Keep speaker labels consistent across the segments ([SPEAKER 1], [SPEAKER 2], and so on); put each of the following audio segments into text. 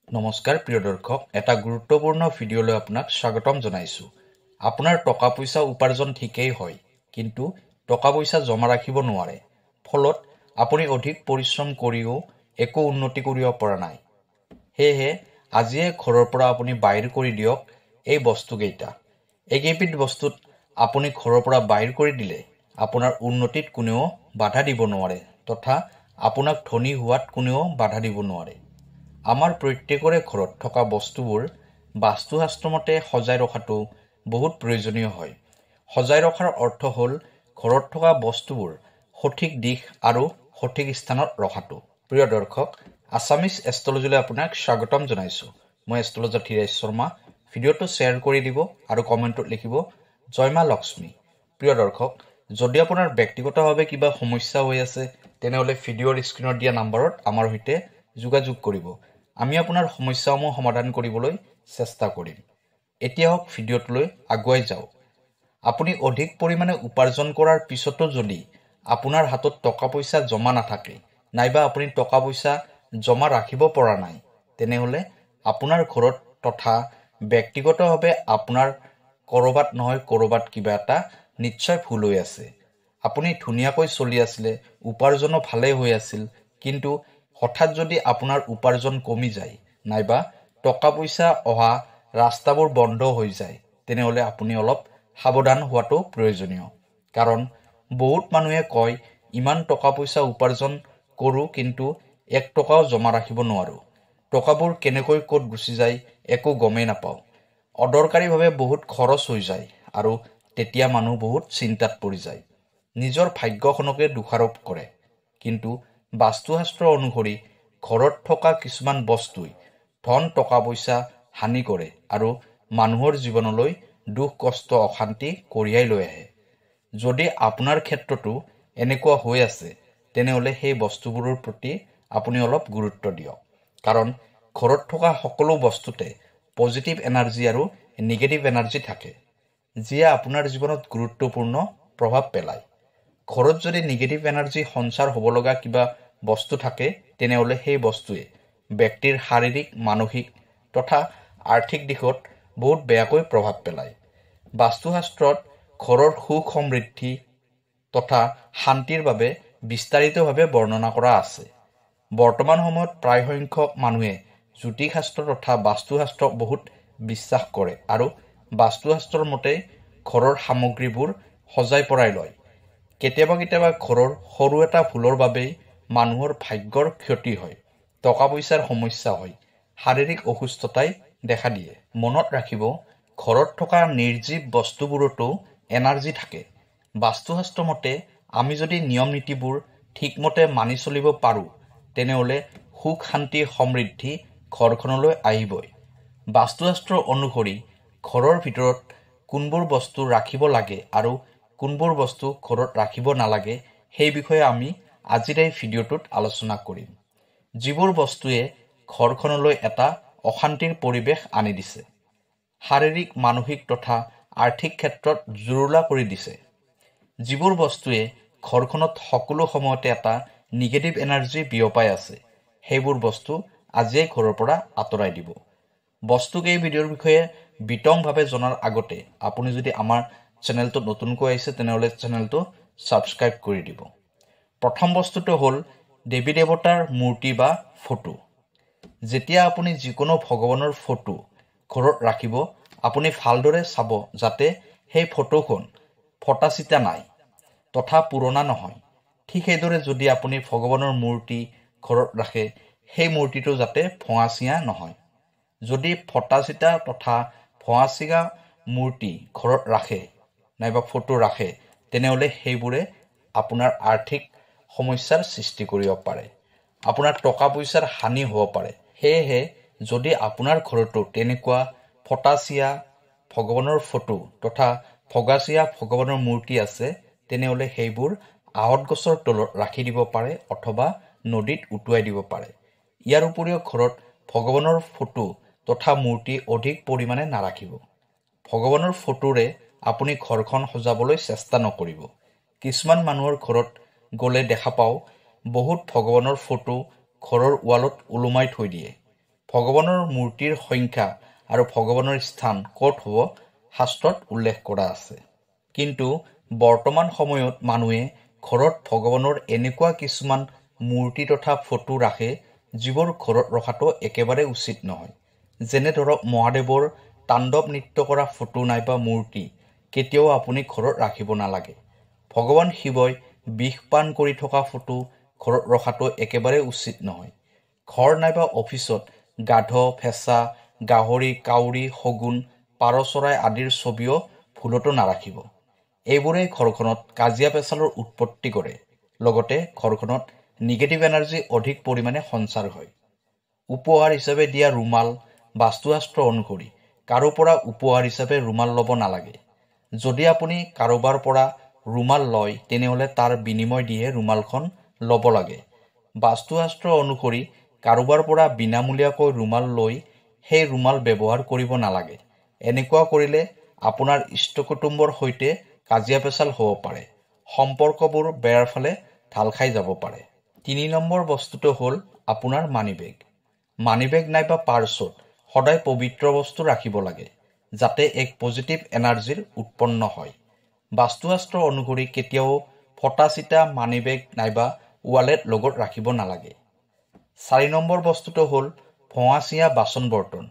[SPEAKER 1] নমস্কাৰ প্ৰিয় দৰ্শক, এটা গুৰুত্বপূৰ্ণ ভিডিঅ'লৈ আপোনাক স্বাগতম জনাইছোঁ। আপোনাৰ টকা পইচা উপাৰ্জন ঠিকেই হয়, কিন্তু টকা পইচা জমা ৰাখিব নোৱাৰে। ফলত আপুনি অধিক পৰিশ্ৰম কৰিও একো উন্নতি কৰিব পৰা নাই। সেয়েহে আজিয়ে ঘৰৰ পৰা আপুনি বাহিৰ কৰি দিয়ক এই বস্তুকেইটা। এইকেইবিধ বস্তুত আপুনি ঘৰৰ পৰা বাহিৰ কৰি দিলে আপোনাৰ উন্নতিত কোনেও বাধা দিব নোৱাৰে তথা আপোনাক ধনী হোৱাত কোনেও বাধা দিব নোৱাৰে। আমাৰ প্ৰত্যেকৰে ঘৰত থকা বস্তুবোৰ বাস্তুশাস্ত্ৰ মতে সজাই ৰখাটো বহুত প্ৰয়োজনীয় হয়। সজাই ৰখাৰ অৰ্থ হ'ল ঘৰত থকা বস্তুবোৰ সঠিক দিশ আৰু সঠিক স্থানত ৰখাটো। প্ৰিয় দৰ্শক, আছামিজ এষ্ট্ৰলজীলৈ আপোনাক স্বাগতম জনাইছোঁ। মই এষ্ট্ৰলজাৰ ধীৰাজ শৰ্মা। ভিডিঅ'টো শ্বেয়াৰ কৰি দিব আৰু কমেণ্টত লিখিব জয় মা লক্ষ্মী। প্ৰিয় দৰ্শক, যদি আপোনাৰ ব্যক্তিগতভাৱে কিবা সমস্যা হৈ আছে তেনেহ'লে ভিডিঅ'ৰ স্ক্ৰীণত দিয়া নম্বৰত আমাৰ সৈতে যোগাযোগ কৰিব। আমি আপোনাৰ সমস্যাসমূহ সমাধান কৰিবলৈ চেষ্টা কৰিম। এতিয়া হওক ভিডিঅ'টোলৈ আগুৱাই যাওঁ। আপুনি অধিক পৰিমাণে উপাৰ্জন কৰাৰ পিছতো যদি আপোনাৰ হাতত টকা পইচা জমা নাথাকে নাইবা আপুনি টকা পইচা জমা ৰাখিব পৰা নাই, তেনেহ'লে আপোনাৰ ঘৰত তথা ব্যক্তিগতভাৱে আপোনাৰ ক'ৰবাত নহয় ক'ৰবাত কিবা এটা নিশ্চয় ভুল হৈ আছে। আপুনি ধুনীয়াকৈ চলি আছিলে, উপাৰ্জনো ভালেই হৈ আছিল, কিন্তু হঠাৎ যদি আপোনাৰ উপাৰ্জন কমি যায় নাইবা টকা পইচা অহা ৰাস্তাবোৰ বন্ধ হৈ যায়, তেনেহ'লে আপুনি অলপ সাৱধান হোৱাটো প্ৰয়োজনীয়। কাৰণ বহুত মানুহে কয় ইমান টকা পইচা উপাৰ্জন কৰোঁ কিন্তু এক টকাও জমা ৰাখিব নোৱাৰোঁ। টকাবোৰ কেনেকৈ ক'ত গুচি যায় একো গমেই নাপাওঁ। অদৰকাৰীভাৱে বহুত খৰচ হৈ যায় আৰু তেতিয়া মানুহ বহুত চিন্তাত পৰি যায়। নিজৰ ভাগ্যখনকে দোষাৰোপ কৰে। কিন্তু বাস্তুশাস্ত্ৰ অনুসৰি ঘৰত থকা কিছুমান বস্তুই ধন টকা পইচা হানি কৰে আৰু মানুহৰ জীৱনলৈ দুখ কষ্ট অশান্তি কঢ়িয়াই লৈ আহে। যদি আপোনাৰ ক্ষেত্ৰতো এনেকুৱা হৈ আছে তেনেহ'লে সেই বস্তুবোৰৰ প্ৰতি আপুনি অলপ গুৰুত্ব দিয়ক। কাৰণ ঘৰত থকা সকলো বস্তুতে পজিটিভ এনাৰ্জি আৰু নিগেটিভ এনাৰ্জি থাকে, যিয়ে আপোনাৰ জীৱনত গুৰুত্বপূৰ্ণ প্ৰভাৱ পেলায়। ঘৰত যদি নিগেটিভ এনাৰ্জি সঞ্চাৰ হ'ব লগা কিবা বস্তু থাকে তেনেহ'লে সেই বস্তুৱে ব্যক্তিৰ শাৰীৰিক, মানসিক তথা আৰ্থিক দিশত বহুত বেয়াকৈ প্ৰভাৱ পেলায়। বাস্তুশাস্ত্ৰত ঘৰৰ সুখ সমৃদ্ধি তথা শান্তিৰ বাবে বিস্তাৰিতভাৱে বৰ্ণনা কৰা আছে। বৰ্তমান সময়ত প্ৰায় সংখ্যক মানুহে জ্যোতিষশাস্ত্ৰ তথা বাস্তুশাস্ত্ৰক বহুত বিশ্বাস কৰে আৰু বাস্তুশাস্ত্ৰৰ মতে ঘৰৰ সামগ্ৰীবোৰ সজাই পৰাই লয়। কেতিয়াবা ঘৰৰ সৰু এটা ভুলৰ বাবেই মানুহৰ ভাগ্যৰ ক্ষতি হয়, টকা পইচাৰ সমস্যা হয়, শাৰীৰিক অসুস্থতাই দেখা দিয়ে। মনত ৰাখিব, ঘৰত থকা নিৰ্জীৱ বস্তুবোৰতো এনাৰ্জি থাকে। বাস্তুশাস্ত্ৰ মতে আমি যদি নিয়ম নীতিবোৰ ঠিকমতে মানি চলিব পাৰোঁ তেনেহ'লে সুখ শান্তি সমৃদ্ধি ঘৰখনলৈ আহিবই। বাস্তুশাস্ত্ৰ অনুসৰি ঘৰৰ ভিতৰত কোনবোৰ বস্তু ৰাখিব লাগে আৰু কোনবোৰ বস্তু ঘৰত ৰাখিব নালাগে সেই বিষয়ে আমি আজিৰ এই ভিডিঅ'টোত আলোচনা কৰিম। যিবোৰ বস্তুৱে ঘৰখনলৈ এটা অশান্তিৰ পৰিৱেশ আনি দিছে, শাৰীৰিক, মানসিক তথা আৰ্থিক ক্ষেত্ৰত জুৰুলা কৰি দিছে। যিবোৰ বস্তুৱে ঘৰখনত সকলো সময়তে এটা নিগেটিভ এনাৰ্জি বিয়পাই আছে, সেইবোৰ বস্তু আজিয়ে ঘৰৰ পৰা আঁতৰাই দিব। বস্তুকেই ভিডিঅ'ৰ বিষয়ে বিতংভাৱে জনাৰ আগতে আপুনি যদি আমাৰ চেনেলটো নতুনকৈ আহিছে তেনেহ'লে চেনেলটো ছাবস্ক্ৰাইব কৰি দিব। প্ৰথম বস্তুটো হ'ল দেৱী দেৱতাৰ মূৰ্তি বা ফটো। যেতিয়া আপুনি যিকোনো ভগৱানৰ ফটো ঘৰত ৰাখিব, আপুনি ভালদৰে চাব যাতে সেই ফটোখন ফটা চিটা নাই তথা পুৰণা নহয়। ঠিক সেইদৰে যদি আপুনি ভগৱানৰ মূৰ্তি ঘৰত ৰাখে, সেই মূৰ্তিটো যাতে ভঙা চিঙা নহয়। যদি ফটা চিটা তথা ভঙা চিঙা মূৰ্তি ঘৰত ৰাখে নাইবা ফটো ৰাখে, তেনেহ'লে সেইবোৰে আপোনাৰ আৰ্থিক সমস্যাৰ সৃষ্টি কৰিব পাৰে। আপোনাৰ টকা পইচাৰ হানি হ'ব পাৰে। সেয়েহে যদি আপোনাৰ ঘৰতো তেনেকুৱা ফটা চিঙা ভগৱানৰ ফটো তথা ভগা চিঙা ভগৱানৰ মূৰ্তি আছে, তেনেহ'লে সেইবোৰ আঁহত গছৰ তলত ৰাখি দিব পাৰে অথবা নদীত উটুৱাই দিব পাৰে। ইয়াৰ উপৰিও ঘৰত ভগৱানৰ ফটো তথা মূৰ্তি অধিক পৰিমাণে নাৰাখিব। ভগৱানৰ ফটোৰে আপুনি ঘৰখন সজাবলৈ চেষ্টা নকৰিব। কিছুমান মানুহৰ ঘৰত গ'লে দেখা পাওঁ বহুত ভগৱানৰ ফটো ঘৰৰ ৱালত ওলোমাই থৈ দিয়ে। ভগৱানৰ মূৰ্তিৰ সংখ্যা আৰু ভগৱানৰ স্থান ক'ত হ'ব শাস্ত্ৰত উল্লেখ কৰা আছে। কিন্তু বৰ্তমান সময়ত মানুহে ঘৰত ভগৱানৰ এনেকুৱা কিছুমান মূৰ্তি তথা ফটো ৰাখে যিবোৰ ঘৰত ৰখাটো একেবাৰে উচিত নহয়। যেনে ধৰক মহাদেৱৰ তাণ্ডৱ নৃত্য কৰা ফটো নাইবা মূৰ্তি কেতিয়াও আপুনি ঘৰত ৰাখিব নালাগে। ভগৱান শিৱই বিষ পান কৰি থকা ফটো ঘৰত ৰখাটো একেবাৰে উচিত নহয়। ঘৰ নাইবা অফিচত গাধ, ফেঁচা, গাহৰি, কাউৰী, শগুন, পাৰ চৰাই আদিৰ ছবিও ভুলতো নাৰাখিব। এইবোৰে ঘৰখনত কাজিয়া পেচালৰ উৎপত্তি কৰে। লগতে ঘৰখনত নিগেটিভ এনাৰ্জি অধিক পৰিমাণে সঞ্চাৰ হয়। উপহাৰ হিচাপে দিয়া ৰুমাল, বাস্তুশাস্ত্ৰ অনুসৰি কাৰো পৰা উপহাৰ হিচাপে ৰুমাল ল'ব নালাগে। যদি আপুনি কাৰোবাৰ পৰা ৰুমাল লয় তেনেহ'লে তাৰ বিনিময় দিহে ৰুমালখন ল'ব লাগে। বাস্তুশাস্ত্ৰ অনুসৰি কাৰোবাৰ পৰা বিনামূলীয়াকৈ ৰুমাল লৈ সেই ৰুমাল ব্যৱহাৰ কৰিব নালাগে। এনেকুৱা কৰিলে আপোনাৰ ইষ্ট কুটুম্বৰ সৈতে কাজিয়া পেচাল হ'ব পাৰে। সম্পৰ্কবোৰ বেয়াৰ ফালে ঢাল খাই যাব পাৰে। ৩ নম্বৰ বস্তুটো হ'ল আপোনাৰ মানিবেগ। মানিবেগ নাইবা পাৰ্চত সদায় পবিত্ৰ বস্তু ৰাখিব লাগে যাতে এক পজিটিভ এনাৰ্জিৰ উৎপন্ন হয়। বাস্তুশাস্ত্ৰ অনুসৰি কেতিয়াও ফটা চিটা মানিবেগ নাইবা ৱালেট লগত ৰাখিব নালাগে। ৪ নম্বৰ বস্তুটো হ'ল ভঙা চিঙা বাচন বৰ্তন।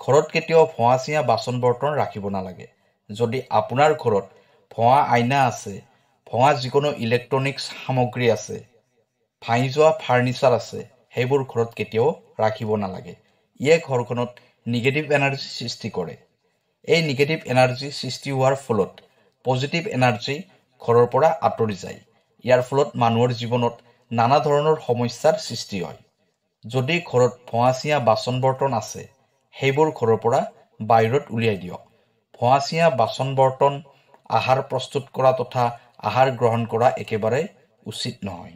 [SPEAKER 1] ঘৰত কেতিয়াও ভঙা চিঙা বাচন বৰ্তন ৰাখিব নালাগে। যদি আপোনাৰ ঘৰত ভঙা আইনা আছে, ভঙা যিকোনো ইলেক্ট্ৰনিক্স সামগ্ৰী আছে, ভাঙি যোৱা ফাৰ্নিচাৰ আছে, সেইবোৰ ঘৰত কেতিয়াও ৰাখিব নালাগে। ইয়ে ঘৰখনত নিগেটিভ এনাৰ্জি সৃষ্টি কৰে। এই নিগেটিভ এনাৰ্জি সৃষ্টি হোৱাৰ ফলত পজিটিভ এনাৰ্জি ঘৰৰ পৰা আঁতৰি যায়। ইয়াৰ ফলত মানুহৰ জীৱনত নানা ধৰণৰ সমস্যাৰ সৃষ্টি হয়। যদি ঘৰত ভঙা চিঙা বাচন বৰ্তন আছে সেইবোৰ ঘৰৰ পৰা বাহিৰত উলিয়াই দিয়ক। ভঙা চিঙা বাচন বৰ্তন আহাৰ প্ৰস্তুত কৰা তথা আহাৰ গ্ৰহণ কৰা একেবাৰে উচিত নহয়।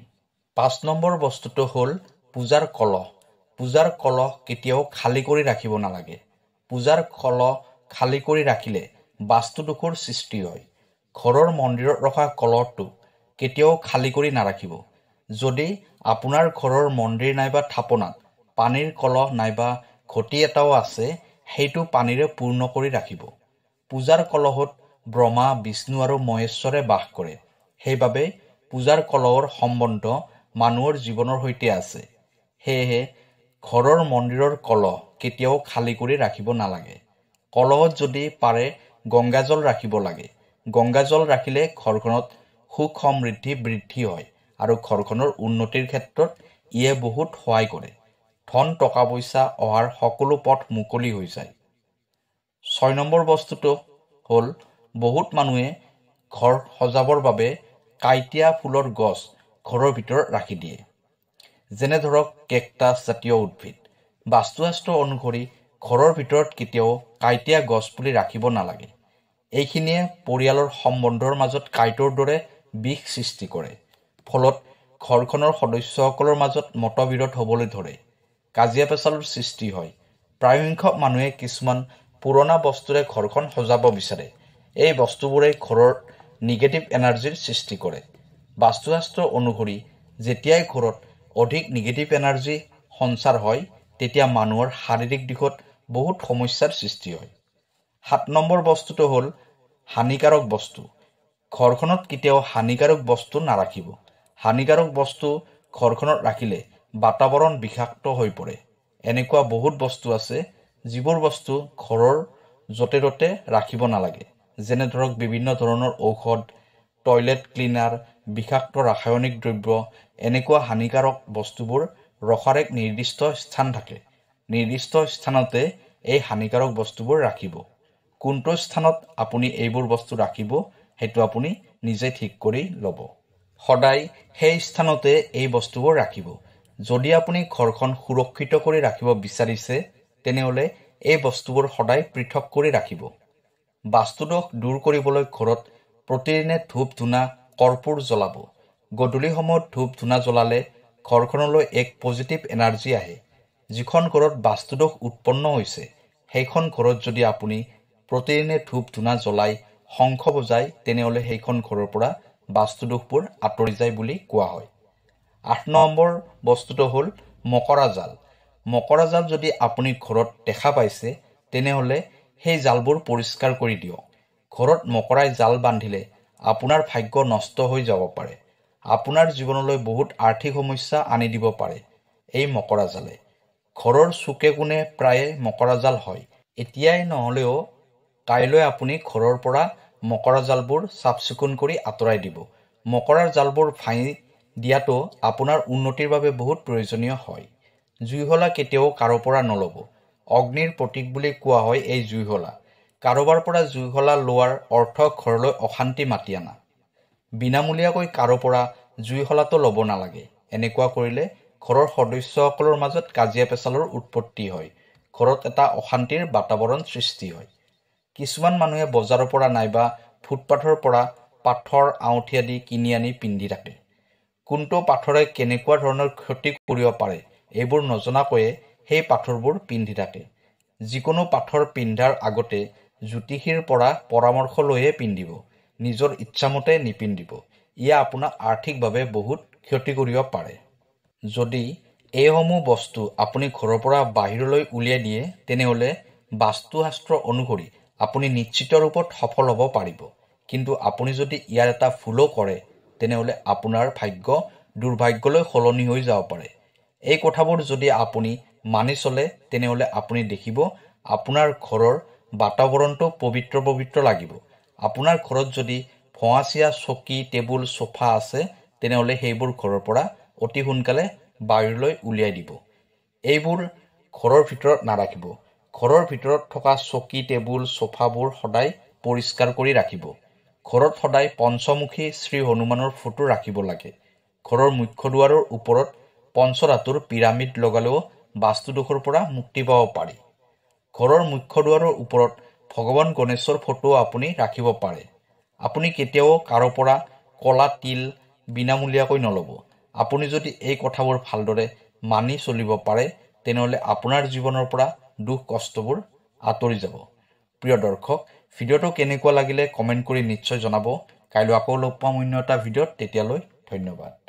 [SPEAKER 1] ৫ নম্বৰ বস্তুটো হ'ল পূজাৰ কলহ। পূজাৰ কলহ কেতিয়াও খালী কৰি ৰাখিব নালাগে। পূজাৰ কলহ খালী কৰি ৰাখিলে বাস্তুদোষৰ সৃষ্টি হয়। ঘৰৰ মন্দিৰত ৰখা কলহটো কেতিয়াও খালী কৰি নাৰাখিব। যদি আপোনাৰ ঘৰৰ মন্দিৰ নাইবা থাপনাত পানীৰ কলহ নাইবা ঘটি এটাও আছে সেইটো পানীৰে পূৰ্ণ কৰি ৰাখিব। পূজাৰ কলহত ব্ৰহ্মা, বিষ্ণু আৰু মহেশ্বৰে বাস কৰে। সেইবাবে পূজাৰ কলহৰ সম্বন্ধ মানুহৰ জীৱনৰ সৈতে আছে। সেয়েহে ঘৰৰ মন্দিৰৰ কলহ কেতিয়াও খালী কৰি ৰাখিব নালাগে। কলহত যদি পাৰে গংগাজল ৰাখিব লাগে। গংগাজল ৰাখিলে ঘৰখনত সুখ সমৃদ্ধি বৃদ্ধি হয় আৰু ঘৰখনৰ উন্নতিৰ ক্ষেত্ৰত ইয়ে বহুত সহায় কৰে। ধন টকা পইচা অহাৰ সকলো পথ মুকলি হৈ যায়। ৬ নম্বৰ বস্তুটো হ'ল বহুত মানুহে ঘৰ সজাবৰ বাবে কাঁইটীয়া ফুলৰ গছ ঘৰৰ ভিতৰত ৰাখি দিয়ে। যেনে ধৰক কেকটাছ জাতীয় উদ্ভিদ। বাস্তুশাস্ত্ৰ অনুসৰি ঘৰৰ ভিতৰত কেতিয়াও কাঁইটীয়া গছ পুলি ৰাখিব নালাগে। এইখিনিয়ে পৰিয়ালৰ সম্বন্ধৰ মাজত কাঁইটৰ দৰে বিষ সৃষ্টি কৰে। ফলত ঘৰখনৰ সদস্যসকলৰ মাজত মতবিৰোধ হ'বলৈ ধৰে। কাজিয়া পেচালৰ সৃষ্টি হয়। প্ৰায়সংখ্যক মানুহে কিছুমান পুৰণা বস্তুৰে ঘৰখন সজাব বিচাৰে। এই বস্তুবোৰে ঘৰৰ নিগেটিভ এনাৰ্জিৰ সৃষ্টি কৰে। বাস্তুশাস্ত্ৰ অনুসৰি যেতিয়াই ঘৰত অধিক নিগেটিভ এনাৰ্জি সঞ্চাৰ হয় তেতিয়া মানুহৰ শাৰীৰিক দিশত বহুত সমস্যাৰ সৃষ্টি হয়। ৭ নম্বৰ বস্তুটো হ'ল হানিকাৰক বস্তু। ঘৰখনত কেতিয়াও হানিকাৰক বস্তু নাৰাখিব। হানিকাৰক বস্তু ঘৰখনত ৰাখিলে বাতাবৰণ বিষাক্ত হৈ পৰে। এনেকুৱা বহুত বস্তু আছে যিবোৰ বস্তু ঘৰৰ য'তে ত'তে ৰাখিব নালাগে। যেনে ধৰক বিভিন্ন ধৰণৰ ঔষধ, টয়লেট ক্লিনাৰ, বিষাক্ত ৰাসায়নিক দ্ৰব্য, এনেকুৱা হানিকাৰক বস্তুবোৰ ৰখাৰ এক নিৰ্দিষ্ট স্থান থাকে। নিৰ্দিষ্ট স্থানতে এই হানিকাৰক বস্তুবোৰ ৰাখিব। কোনটো স্থানত আপুনি এইবোৰ বস্তু ৰাখিব সেইটো আপুনি নিজে ঠিক কৰি ল'ব। সদায় সেই স্থানতে এই বস্তুবোৰ ৰাখিব। যদি আপুনি ঘৰখন সুৰক্ষিত কৰি ৰাখিব বিচাৰিছে তেনেহ'লে এই বস্তুবোৰ সদায় পৃথক কৰি ৰাখিব। বাস্তুদোষ দূৰ কৰিবলৈ ঘৰত প্ৰতিদিনে ধূপ ধূনা কৰ্পূৰ জ্বলাব। গধূলি সময়ত ধূপ ধূনা জ্বলালে ঘৰখনলৈ এক পজিটিভ এনাৰ্জি আহে। যিখন ঘৰত বাস্তুদোষ উৎপন্ন হৈছে সেইখন ঘৰত যদি আপুনি প্ৰতিদিনে ধূপ ধূনা জ্বলাই শংখ বজায় তেনেহ'লে সেইখন ঘৰৰ পৰা বাস্তুদোষবোৰ আঁতৰি যায় বুলি কোৱা হয়। ৮ নম্বৰ বস্তুটো হ'ল মকৰা জাল। মকৰা জাল যদি আপুনি ঘৰত দেখা পাইছে তেনেহ'লে সেই জালবোৰ পৰিষ্কাৰ কৰি দিয়ক। ঘৰত মকৰাই জাল বান্ধিলে আপোনাৰ ভাগ্য নষ্ট হৈ যাব পাৰে। আপোনাৰ জীৱনলৈ বহুত আৰ্থিক সমস্যা আনি দিব পাৰে এই মকৰা জালে। ঘৰৰ চুকে কোণে প্ৰায়ে মকৰা জাল হয়। এতিয়াই নহ'লেও কাইলৈ আপুনি ঘৰৰ পৰা মকৰা জালবোৰ চাফ চিকুণ কৰি আঁতৰাই দিব। মকৰাৰ জালবোৰ ভাঙি দিয়াটো আপোনাৰ উন্নতিৰ বাবে বহুত প্ৰয়োজনীয় হয়। জুইশলা কেতিয়াও কাৰো পৰা নল'ব। অগ্নিৰ প্ৰতীক বুলি কোৱা হয় এই জুইশলা। কাৰোবাৰ পৰা জুইশলা লোৱাৰ অৰ্থ ঘৰলৈ অশান্তি মাতি আনা। বিনামূলীয়াকৈ কাৰো পৰা জুইশলাটো ল'ব নালাগে। এনেকুৱা কৰিলে ঘৰৰ সদস্যসকলৰ মাজত কাজিয়া পেচালৰ উৎপত্তি হয়। ঘৰত এটা অশান্তিৰ বাতাবৰণ সৃষ্টি হয়। কিছুমান মানুহে বজাৰৰ পৰা নাইবা ফুটপাথৰ পৰা পাথৰ আঙুঠি আদি কিনি আনি পিন্ধি থাকে। কোনটো পাথৰে কেনেকুৱা ধৰণৰ ক্ষতি কৰিব পাৰে এইবোৰ নজনাকৈয়ে সেই পাথৰবোৰ পিন্ধি থাকে। যিকোনো পাথৰ পিন্ধাৰ আগতে জ্যোতিষীৰ পৰা পৰামৰ্শ লৈহে পিন্ধিব। নিজৰ ইচ্ছামতে নিপিন্ধিব। ইয়ে আপোনাক আৰ্থিকভাৱে বহুত ক্ষতি কৰিব পাৰে। যদি এইসমূহ বস্তু আপুনি ঘৰৰ পৰা বাহিৰলৈ উলিয়াই দিয়ে তেনেহ'লে বাস্তুশাস্ত্ৰ অনুসৰি আপুনি নিশ্চিত ৰূপত সফল হ'ব পাৰিব। কিন্তু আপুনি যদি ইয়াৰ এটা ভুলো কৰে তেনেহ'লে আপোনাৰ ভাগ্য দুৰ্ভাগ্যলৈ সলনি হৈ যাব পাৰে। এই কথাবোৰ যদি আপুনি মানি চলে তেনেহ'লে আপুনি দেখিব আপোনাৰ ঘৰৰ বাতাবৰণটো পবিত্ৰ পবিত্ৰ লাগিব। আপোনাৰ ঘৰত যদি ভঙাচিয়া চকী টেবুল চোফা আছে তেনেহ'লে সেইবোৰ ঘৰৰ পৰা অতি সোনকালে বাহিৰলৈ উলিয়াই দিব। এইবোৰ ঘৰৰ ভিতৰত নাৰাখিব। ঘৰৰ ভিতৰত থকা চকী টেবুল চোফাবোৰ সদায় পৰিষ্কাৰ কৰি ৰাখিব। ঘৰত সদায় পঞ্চমুখী শ্ৰী হনুমানৰ ফটো ৰাখিব লাগে। ঘৰৰ মুখ্য দুৱাৰৰ ওপৰত পঞ্চধাতুৰ পিৰামিড লগালেও বাস্তুদোষৰ পৰা মুক্তি পাব পাৰি। ঘৰৰ মুখ্য দুৱাৰৰ ওপৰত ভগৱান গণেশৰ ফটো আপুনি ৰাখিব পাৰে। আপুনি কেতিয়াও কাৰো পৰা ক'লা তিল বিনামূলীয়াকৈ নল'ব। আপুনি যদি এই কথাবোৰ ভালদৰে মানি চলিব পাৰে তেনেহ'লে আপোনাৰ জীৱনৰ পৰা দুখ কষ্টবোৰ আঁতৰি যাব। প্ৰিয় দৰ্শক, ভিডিঅ'টো কেনেকুৱা লাগিলে কমেণ্ট কৰি নিশ্চয় জনাব। কাইলৈ আকৌ লগ পাম অন্য এটা ভিডিঅ'ত। তেতিয়ালৈ ধন্যবাদ।